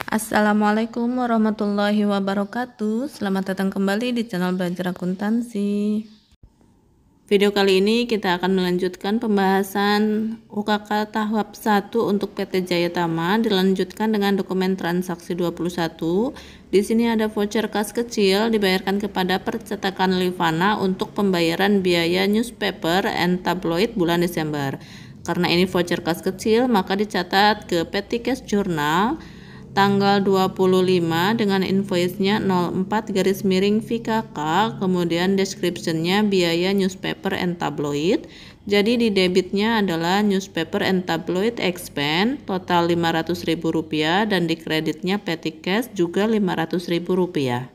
Assalamualaikum warahmatullahi wabarakatuh. Selamat datang kembali di channel Belajar Akuntansi. Video kali ini kita akan melanjutkan pembahasan UKK tahap 1 untuk PT Jaya Tama, dilanjutkan dengan dokumen transaksi 21. Di sini ada voucher kas kecil dibayarkan kepada percetakan Livana untuk pembayaran biaya newspaper and tabloid bulan Desember. Karena ini voucher kas kecil, maka dicatat ke Petty Cash Journal tanggal 25 dengan invoice-nya 04-VKK, kemudian description-nya biaya newspaper and tabloid. Jadi di debitnya adalah newspaper and tabloid expense total Rp500.000 dan di kreditnya petty cash juga Rp500.000.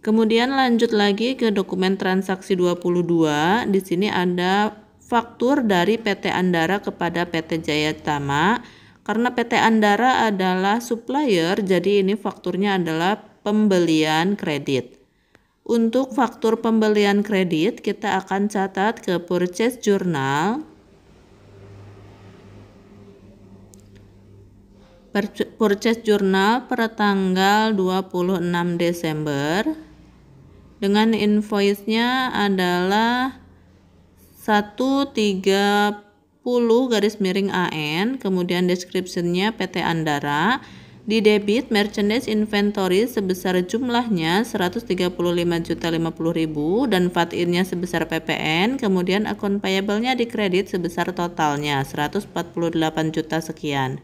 Kemudian lanjut lagi ke dokumen transaksi 22. Di sini ada faktur dari PT Andara kepada PT Jaya Tama. Karena PT Andara adalah supplier, jadi ini fakturnya adalah pembelian kredit. Untuk faktur pembelian kredit, kita akan catat ke purchase journal. Purchase journal per tanggal 26 Desember. Dengan invoice-nya adalah 130-AN, kemudian description-nya PT Andara. Di debit merchandise inventory sebesar jumlahnya 135.050.000 dan VAT in-nya sebesar PPN, kemudian akun payable-nya di kredit sebesar totalnya 148 juta sekian.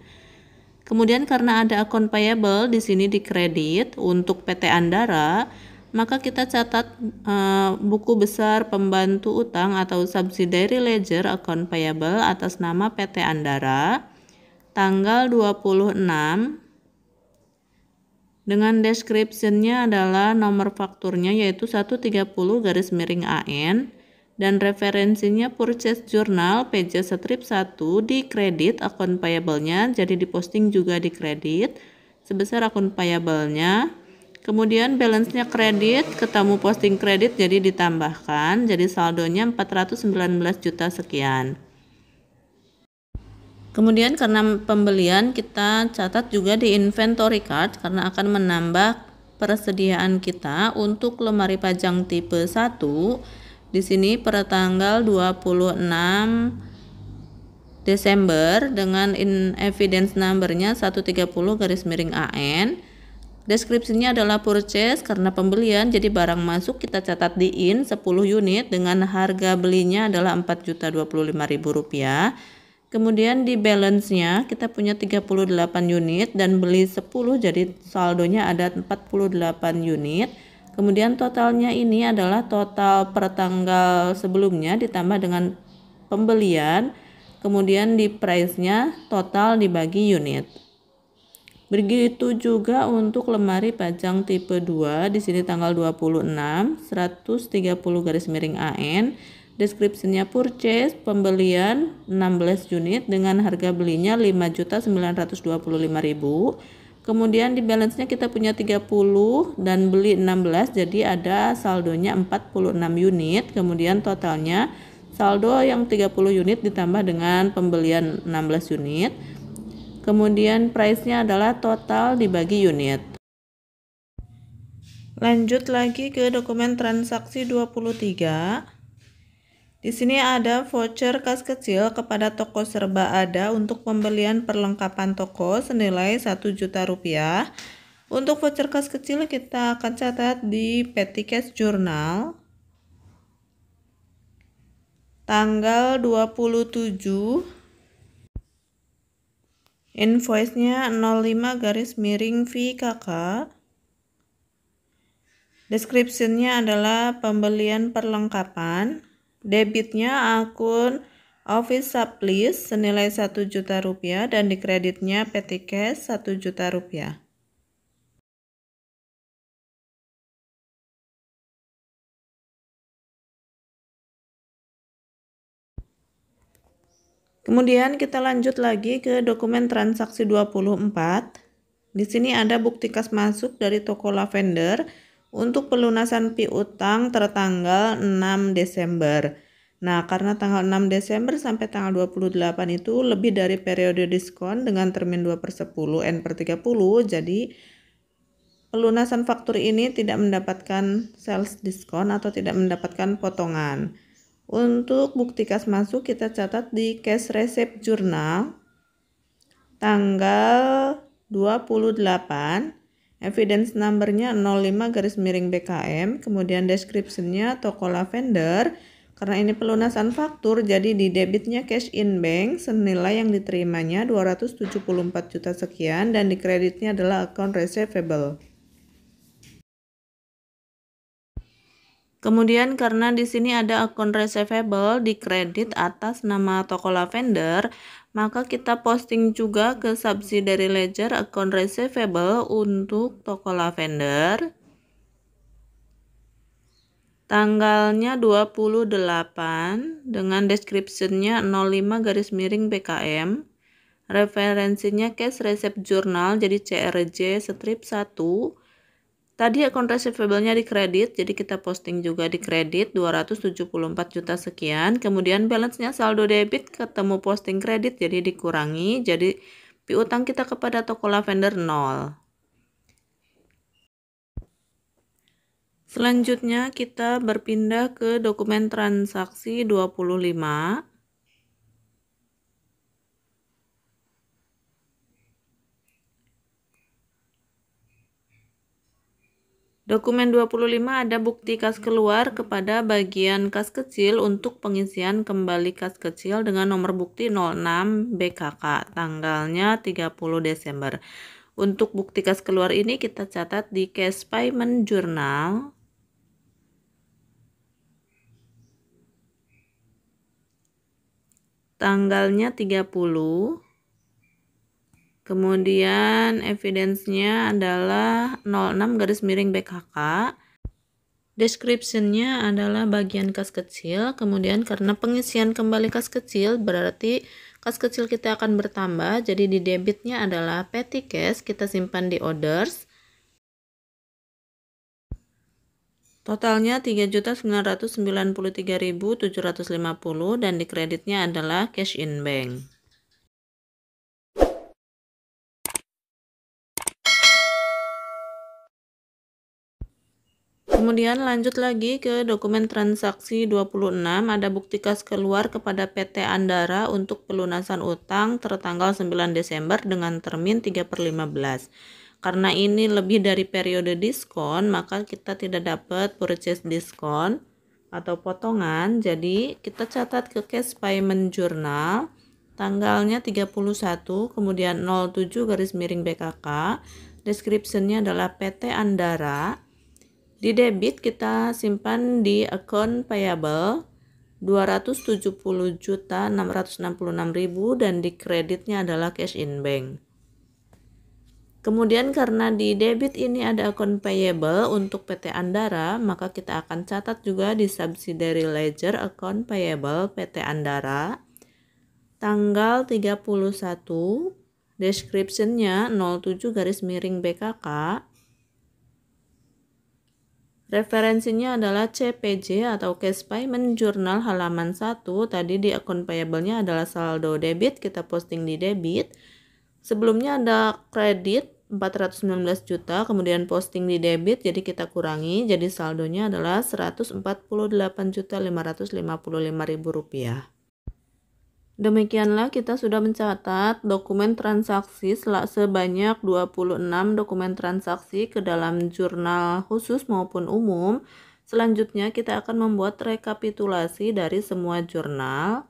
Kemudian karena ada akun payable di sini di kredit untuk PT Andara, maka kita catat buku besar pembantu utang atau subsidiary ledger account payable atas nama PT Andara tanggal 26 dengan description-nya adalah nomor fakturnya yaitu 130-AN dan referensinya purchase journal page strip 1 di kredit akun payable-nya, jadi diposting juga di kredit sebesar akun payable-nya. Kemudian balance-nya kredit, ketemu posting kredit jadi ditambahkan, jadi saldonya 419 juta sekian. Kemudian karena pembelian kita catat juga di inventory card karena akan menambah persediaan kita untuk lemari pajang tipe 1. Di sini per tanggal 26 Desember dengan evidence number-nya 130-AN. Deskripsinya adalah purchase karena pembelian, jadi barang masuk kita catat di in 10 unit dengan harga belinya adalah Rp4.025.000. Kemudian di balance-nya kita punya 38 unit dan beli 10, jadi saldonya ada 48 unit. Kemudian totalnya ini adalah total per tanggal sebelumnya ditambah dengan pembelian. Kemudian di price-nya total dibagi unit. Begitu juga untuk lemari pajang tipe 2, di sini tanggal 26, 130-AN, deskripsinya purchase, pembelian 16 unit dengan harga belinya Rp5.925.000. Kemudian di balance-nya kita punya 30 dan beli 16, jadi ada saldonya 46 unit. Kemudian totalnya saldo yang 30 unit ditambah dengan pembelian 16 unit. Kemudian price-nya adalah total dibagi unit. Lanjut lagi ke dokumen transaksi 23. Di sini ada voucher kas kecil kepada toko Serba Ada untuk pembelian perlengkapan toko senilai Rp1 juta. Untuk voucher kas kecil kita akan catat di Petty Cash Journal tanggal 27. Invoice-nya 05-VKK. Description-nya adalah pembelian perlengkapan. Debitnya akun office supplies senilai Rp1 juta dan di kreditnya petty cash Rp1 juta. Kemudian kita lanjut lagi ke dokumen transaksi 24. Di sini ada bukti kas masuk dari toko Lavender untuk pelunasan piutang tertanggal 6 Desember. Nah, karena tanggal 6 Desember sampai tanggal 28 itu lebih dari periode diskon dengan termin 2/10 N/30, jadi pelunasan faktur ini tidak mendapatkan sales diskon atau tidak mendapatkan potongan. Untuk bukti kas masuk kita catat di cash receipt journal tanggal 28, evidence numbernya 05-BKM, kemudian descriptionnya toko lavender. Karena ini pelunasan faktur, jadi di debitnya cash in bank senilai yang diterimanya 274 juta sekian dan di kreditnya adalah account receivable. Kemudian karena di sini ada account receivable di kredit atas nama toko lavender, maka kita posting juga ke subsidiary ledger account receivable untuk toko lavender. Tanggalnya 28 dengan descriptionnya 05-BKM. Referensinya cash receipt journal jadi CRJ strip 1. Tadi account receivable-nya di kredit, jadi kita posting juga di kredit 274 juta sekian. Kemudian balance-nya saldo debit ketemu posting kredit jadi dikurangi, jadi piutang kita kepada toko lavender 0. Selanjutnya kita berpindah ke dokumen transaksi 25. Dokumen 25 ada bukti kas keluar kepada bagian kas kecil untuk pengisian kembali kas kecil dengan nomor bukti 06 BKK, tanggalnya 30 Desember. Untuk bukti kas keluar ini kita catat di cash payment journal. Tanggalnya 30. Kemudian evidence-nya adalah 06-BKK. Description-nya adalah bagian kas kecil. Kemudian karena pengisian kembali kas kecil berarti kas kecil kita akan bertambah. Jadi di debitnya adalah petty cash, kita simpan di orders. Totalnya 3.993.750 dan di kreditnya adalah cash in bank. Kemudian lanjut lagi ke dokumen transaksi 26, ada bukti kas keluar kepada PT Andara untuk pelunasan utang tertanggal 9 Desember dengan termin 3/15. Karena ini lebih dari periode diskon, maka kita tidak dapat purchase diskon atau potongan. Jadi kita catat ke cash payment journal tanggalnya 31, kemudian 07-BKK. Description-nya adalah PT Andara. Di debit kita simpan di account payable 270.666.000 dan di kreditnya adalah cash in bank. Kemudian karena di debit ini ada account payable untuk PT Andara, maka kita akan catat juga di subsidiary ledger account payable PT Andara tanggal 31, description-nya 07-BKK. Referensinya adalah CPJ atau Cash Payment Journal halaman 1. Tadi di account payable-nya adalah saldo debit, kita posting di debit. Sebelumnya ada kredit 419 juta, kemudian posting di debit, jadi kita kurangi, jadi saldonya adalah 148.555.000 rupiah. Demikianlah kita sudah mencatat dokumen transaksi sebanyak 26 dokumen transaksi ke dalam jurnal khusus maupun umum. Selanjutnya kita akan membuat rekapitulasi dari semua jurnal.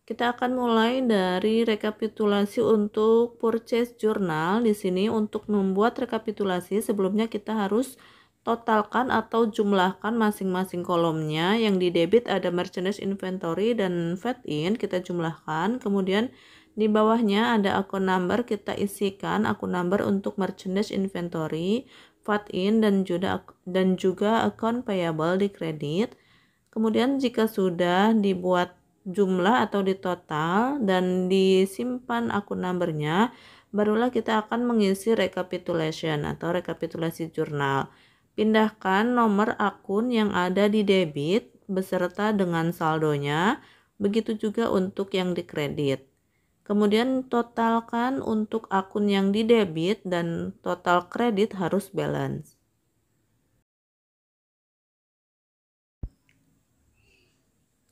Kita akan mulai dari rekapitulasi untuk purchase journal. Di sini untuk membuat rekapitulasi sebelumnya kita harus totalkan atau jumlahkan masing-masing kolomnya. Yang di debit ada merchandise inventory dan VAT in, kita jumlahkan. Kemudian di bawahnya ada akun number, kita isikan akun number untuk merchandise inventory, VAT in dan juga akun payable di kredit. Kemudian jika sudah dibuat jumlah atau di total dan disimpan akun numbernya, barulah kita akan mengisi recapitulation atau rekapitulasi jurnal. Pindahkan nomor akun yang ada di debit beserta dengan saldonya, begitu juga untuk yang dikredit. Kemudian totalkan untuk akun yang didebit dan total kredit harus balance.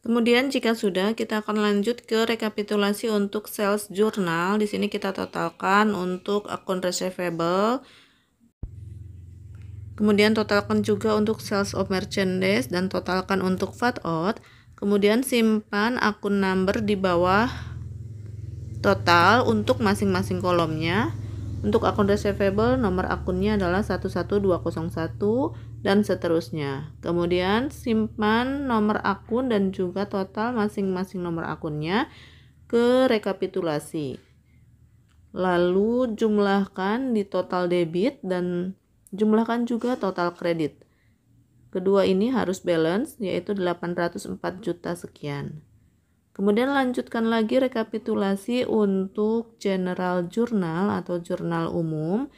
Kemudian jika sudah, kita akan lanjut ke rekapitulasi untuk sales journal. Di sini kita totalkan untuk akun receivable. Kemudian totalkan juga untuk sales of merchandise dan totalkan untuk VAT out. Kemudian simpan akun number di bawah total untuk masing-masing kolomnya. Untuk akun receivable, nomor akunnya adalah 11201 dan seterusnya. Kemudian simpan nomor akun dan juga total masing-masing nomor akunnya ke rekapitulasi. Lalu jumlahkan di total debit dan jumlahkan juga total kredit. Kedua ini harus balance, yaitu 804 juta sekian. Kemudian lanjutkan lagi rekapitulasi untuk general journal atau jurnal umum.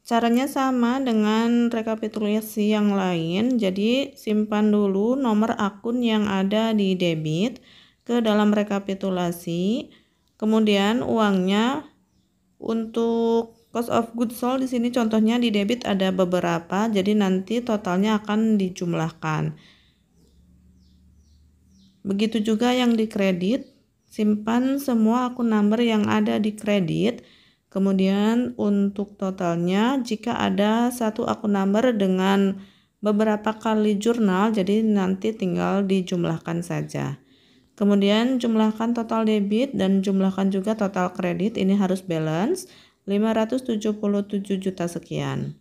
Caranya sama dengan rekapitulasi yang lain, jadi simpan dulu nomor akun yang ada di debit ke dalam rekapitulasi. Kemudian uangnya untuk cost of goods sold di sini contohnya di debit ada beberapa, jadi nanti totalnya akan dijumlahkan. Begitu juga yang di kredit, simpan semua akun number yang ada di kredit. Kemudian untuk totalnya, jika ada satu akun number dengan beberapa kali jurnal, jadi nanti tinggal dijumlahkan saja. Kemudian jumlahkan total debit dan jumlahkan juga total kredit, ini harus balance 577 juta sekian.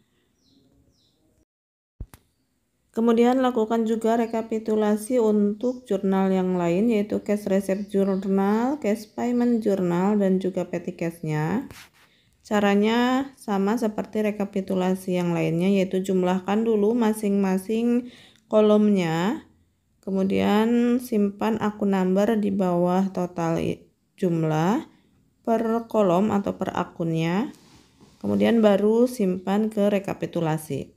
Kemudian lakukan juga rekapitulasi untuk jurnal yang lain, yaitu cash receipt journal, cash payment journal, dan juga petty cash-nya. Caranya sama seperti rekapitulasi yang lainnya, yaitu jumlahkan dulu masing-masing kolomnya. Kemudian simpan akun number di bawah total jumlah per kolom atau per akunnya. Kemudian baru simpan ke rekapitulasi.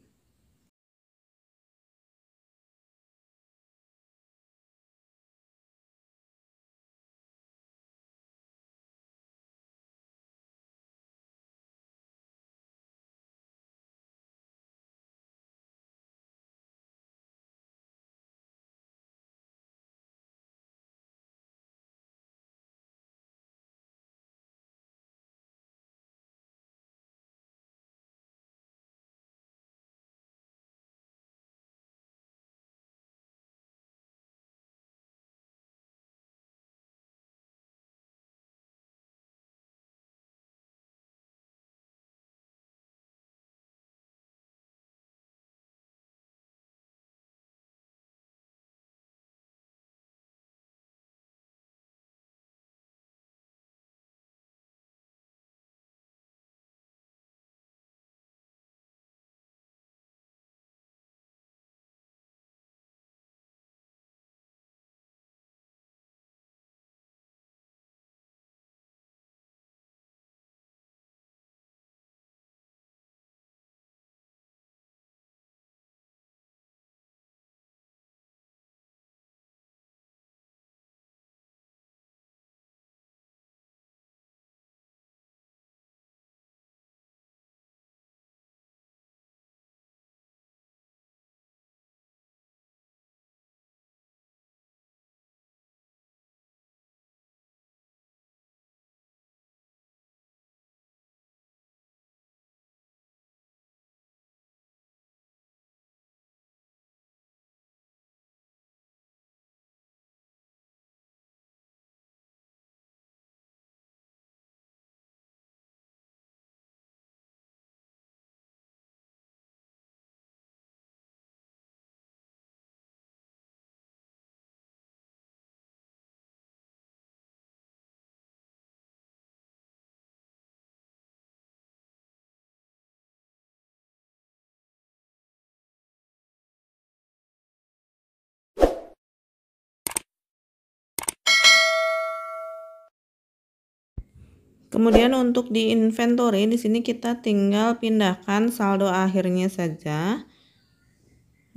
Kemudian untuk di inventory di sini kita tinggal pindahkan saldo akhirnya saja.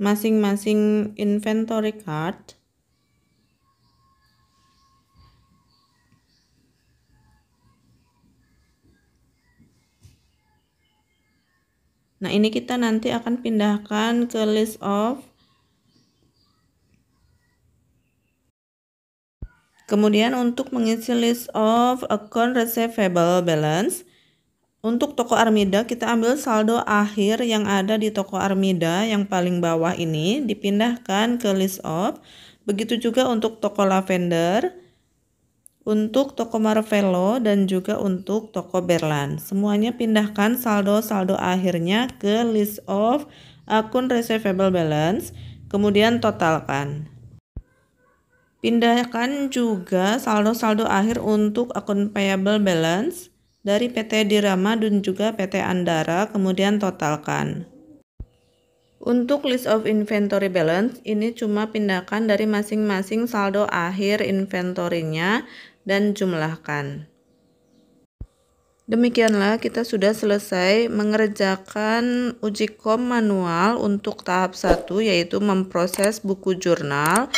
masing-masing inventory card. Nah, ini kita nanti akan pindahkan ke list of. Kemudian untuk mengisi list of account receivable balance, untuk toko Armida kita ambil saldo akhir yang ada di toko Armida yang paling bawah ini dipindahkan ke list of. Begitu juga untuk toko Lavender, untuk toko Marvello, dan juga untuk toko Berlan. Semuanya pindahkan saldo-saldo akhirnya ke list of akun receivable balance, kemudian totalkan. Pindahkan juga saldo-saldo akhir untuk akun payable balance dari PT Dirama dan juga PT Andara, kemudian totalkan. Untuk list of inventory balance, ini cuma pindahkan dari masing-masing saldo akhir inventory-nya dan jumlahkan. Demikianlah kita sudah selesai mengerjakan uji kom manual untuk tahap 1, yaitu memproses buku jurnal.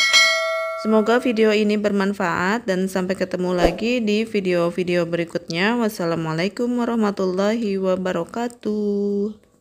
Semoga video ini bermanfaat dan sampai ketemu lagi di video-video berikutnya. Wassalamualaikum warahmatullahi wabarakatuh.